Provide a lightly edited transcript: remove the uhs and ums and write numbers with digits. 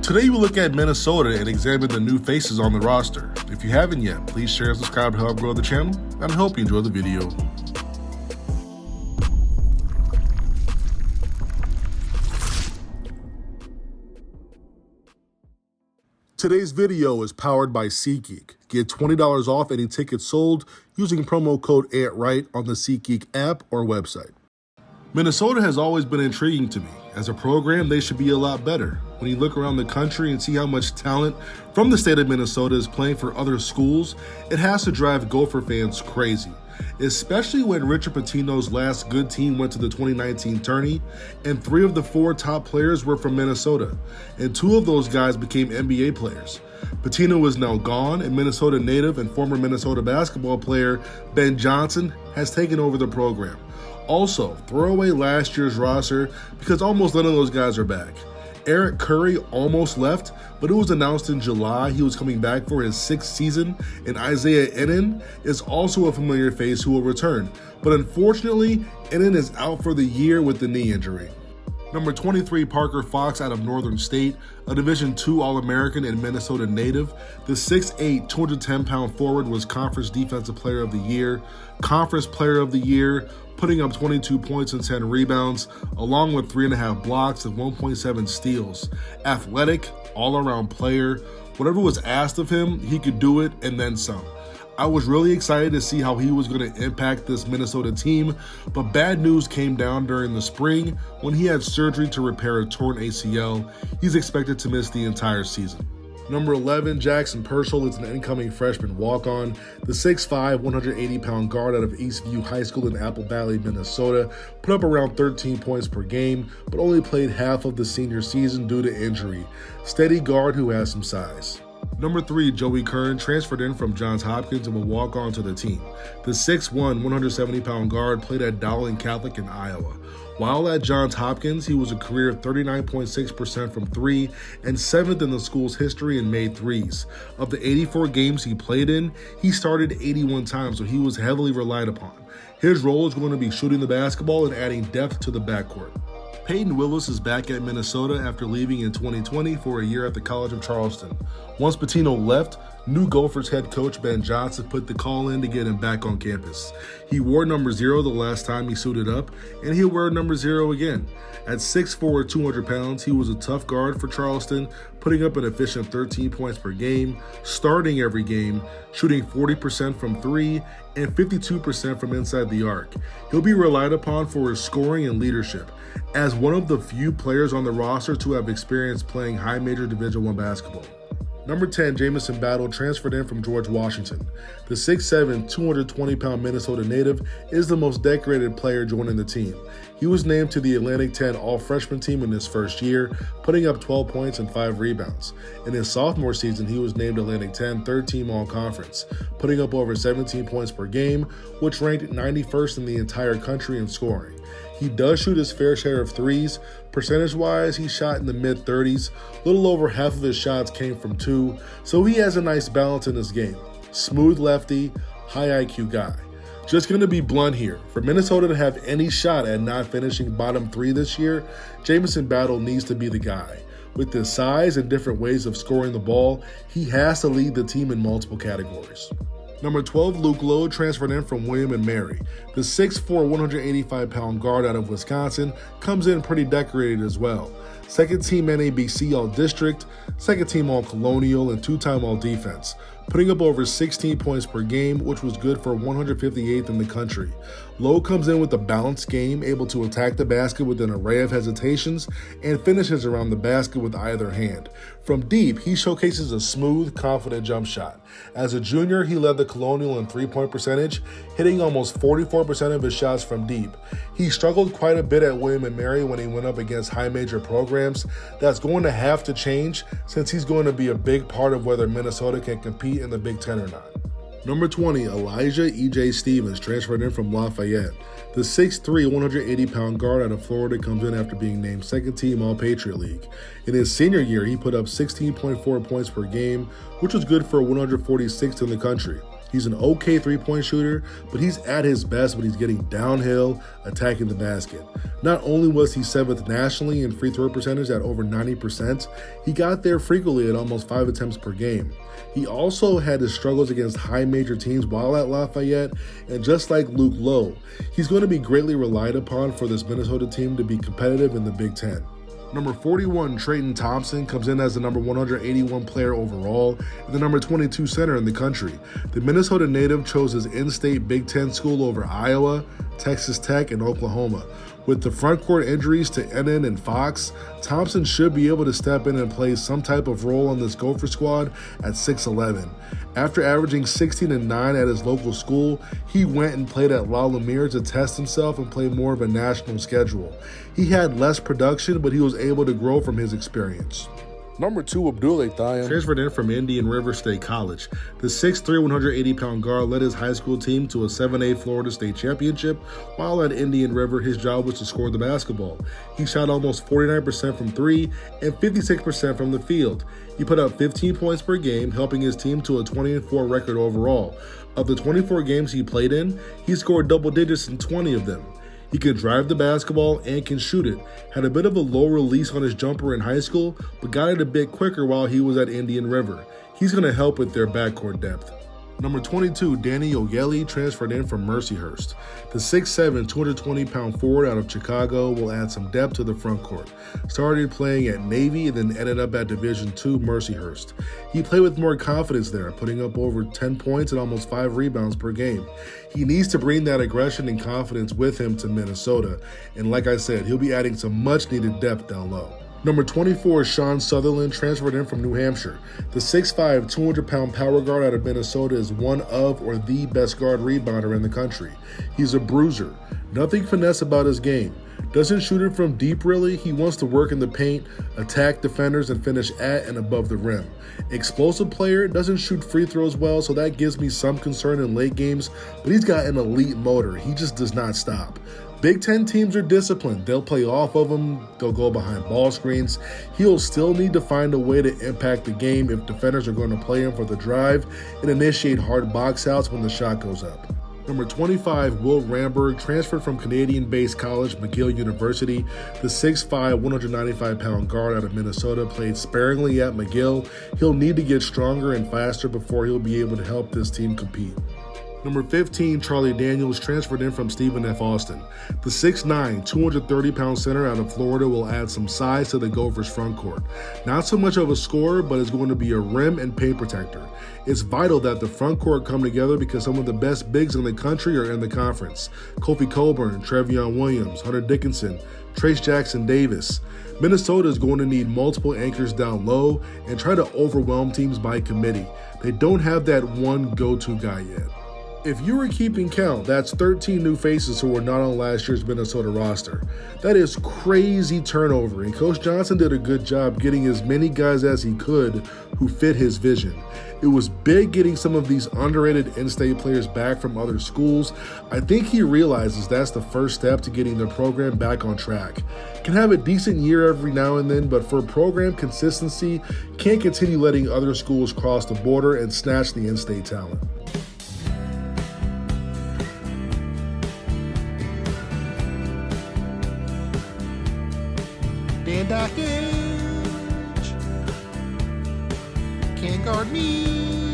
Today we look at Minnesota and examine the new faces on the roster. If you haven't yet, please share and subscribe to help grow the channel, and I hope you enjoy the video. Today's video is powered by SeatGeek. Get $20 off any tickets sold using promo code ANTRIGHT on the SeatGeek app or website. Minnesota has always been intriguing to me. As a program, they should be a lot better. When you look around the country and see how much talent from the state of Minnesota is playing for other schools, it has to drive Gopher fans crazy. Especially when Richard Pitino's last good team went to the 2019 tourney, and 3 of the 4 top players were from Minnesota, and 2 of those guys became NBA players. Pitino is now gone, and Minnesota native and former Minnesota basketball player Ben Johnson has taken over the program. Also, throw away last year's roster because almost none of those guys are back. Eric Curry almost left, but it was announced in July he was coming back for his 6th season, and Isaiah Ennin is also a familiar face who will return. But unfortunately, Ennin is out for the year with the knee injury. Number 23, Parker Fox out of Northern State, a Division II All-American and Minnesota native. The 6'8", 210-pound forward was Conference Defensive Player of the Year, Conference Player of the Year, putting up 22 points and 10 rebounds, along with 3.5 blocks and 1.7 steals. Athletic, all-around player. Whatever was asked of him, he could do it and then some. I was really excited to see how he was going to impact this Minnesota team, but bad news came down during the spring when he had surgery to repair a torn ACL. He's expected to miss the entire season. Number 11, Jackson Purcell is an incoming freshman walk-on. The 6'5", 180-pound guard out of Eastview High School in Apple Valley, Minnesota, put up around 13 points per game, but only played half of the senior season due to injury. Steady guard who has some size. Number 3, Joey Kern transferred in from Johns Hopkins and will walk on to the team. The 6'1", 170-pound guard played at Dowling Catholic in Iowa. While at Johns Hopkins, he was a career 39.6% from 3 and 7th in the school's history in made threes. Of the 84 games he played in, he started 81 times, so he was heavily relied upon. His role is going to be shooting the basketball and adding depth to the backcourt. Peyton Willis is back at Minnesota after leaving in 2020 for a year at the College of Charleston. Once Pitino left, new Gophers head coach Ben Johnson put the call in to get him back on campus. He wore number 0 the last time he suited up, and he'll wear number 0 again. At 6'4", 200 pounds, he was a tough guard for Charleston, putting up an efficient 13 points per game, starting every game, shooting 40% from 3 and 52% from inside the arc. He'll be relied upon for his scoring and leadership, as one of the few players on the roster to have experience playing high major Division I basketball. Number 10, Jamison Battle transferred in from George Washington. The 6'7", 220-pound Minnesota native is the most decorated player joining the team. He was named to the Atlantic 10 All-Freshman team in his first year, putting up 12 points and 5 rebounds. In his sophomore season, he was named Atlantic 10 third-team All-Conference, putting up over 17 points per game, which ranked 91st in the entire country in scoring. He does shoot his fair share of threes. Percentage-wise, he shot in the mid-30s. Little over half of his shots came from 2, so he has a nice balance in his game. Smooth lefty, high IQ guy. Just going to be blunt here. For Minnesota to have any shot at not finishing bottom 3 this year, Jamison Battle needs to be the guy. With his size and different ways of scoring the ball, he has to lead the team in multiple categories. Number 12, Luke Lowe transferred in from William & Mary. The 6'4", 185-pound guard out of Wisconsin comes in pretty decorated as well. Second team NABC All-District, second team All-Colonial, and 2-time All-Defense, putting up over 16 points per game, which was good for 158th in the country. Lowe comes in with a balanced game, able to attack the basket with an array of hesitations and finishes around the basket with either hand. From deep, he showcases a smooth, confident jump shot. As a junior, he led the Colonial in three-point percentage, hitting almost 44% of his shots from deep. He struggled quite a bit at William & Mary when he went up against high major programs. That's going to have to change since he's going to be a big part of whether Minnesota can compete in the Big Ten or not. Number 20, Elijah E.J. Stevens transferred in from Lafayette. The 6'3", 180-pound guard out of Florida comes in after being named second team All-Patriot League. In his senior year, he put up 16.4 points per game, which was good for 146th in the country. He's an okay three-point shooter, but he's at his best when he's getting downhill, attacking the basket. Not only was he 7th nationally in free throw percentage at over 90%, he got there frequently at almost 5 attempts per game. He also had his struggles against high major teams while at Lafayette, and just like Luke Lowe, he's going to be greatly relied upon for this Minnesota team to be competitive in the Big Ten. Number 41, TREYTON Thompson, comes in as the number 181 player overall and the number 22 center in the country. The Minnesota native chose his in-state Big Ten school over Iowa, Texas Tech, and Oklahoma. With the frontcourt injuries to Ennin and Fox, Thompson should be able to step in and play some type of role on this Gopher squad at 6'11". After averaging 16 and 9 at his local school, he went and played at La Lumiere to test himself and play more of a national schedule. He had less production, but he was able to grow from his experience. Number 2, OGELE transferred in from Indian River State College. The 6'3", 180-pound guard led his high school team to a 7A Florida State championship. While at Indian River, his job was to score the basketball. He shot almost 49% from 3 and 56% from the field. He put up 15 points per game, helping his team to a 20-4 record overall. Of the 24 games he played in, he scored double digits in 20 of them. He can drive the basketball and can shoot it. Had a bit of a low release on his jumper in high school, but got it a bit quicker while he was at Indian River. He's going to help with their backcourt depth. Number 22, OGELE, transferred in from Mercyhurst. The 6'7", 220-pound forward out of Chicago will add some depth to the front court. Started playing at Navy and then ended up at Division II Mercyhurst. He played with more confidence there, putting up over 10 points and almost 5 rebounds per game. He needs to bring that aggression and confidence with him to Minnesota, and like I said, he'll be adding some much-needed depth down low. Number 24, SUTHERLIN, transferred in from New Hampshire. The 6'5", 200-pound power guard out of Minnesota is one of or the best guard rebounder in the country. He's a bruiser. Nothing finesse about his game. Doesn't shoot it from deep really. He wants to work in the paint, attack defenders, and finish at and above the rim. Explosive player, doesn't shoot free throws well, so that gives me some concern in late games, but he's got an elite motor. He just does not stop. Big Ten teams are disciplined. They'll play off of him. They'll go behind ball screens. He'll still need to find a way to impact the game if defenders are going to play him for the drive and initiate hard box outs when the shot goes up. Number 25, RAMBERG, transferred from Canadian-based college McGill University. The 6'5", 195-pound guard out of Minnesota played sparingly at McGill. He'll need to get stronger and faster before he'll be able to help this team compete. Number 15, Charlie Daniels, transferred in from Stephen F. Austin. The 6'9", 230-pound center out of Florida will add some size to the Gophers' front court. Not so much of a scorer, but is going to be a rim and paint protector. It's vital that the front court come together because some of the best bigs in the country are in the conference. Kofi Coburn, Trevion Williams, Hunter Dickinson, Trace Jackson Davis. Minnesota is going to need multiple anchors down low and try to overwhelm teams by committee. They don't have that one go-to guy yet. If you were keeping count, that's 13 new faces who were not on last year's Minnesota roster. That is crazy turnover, and Coach Johnson did a good job getting as many guys as he could who fit his vision. It was big getting some of these underrated in-state players back from other schools. I think he realizes that's the first step to getting the program back on track. Can have a decent year every now and then, but for program consistency, can't continue letting other schools cross the border and snatch the in-state talent. Dan Dockage can't guard me.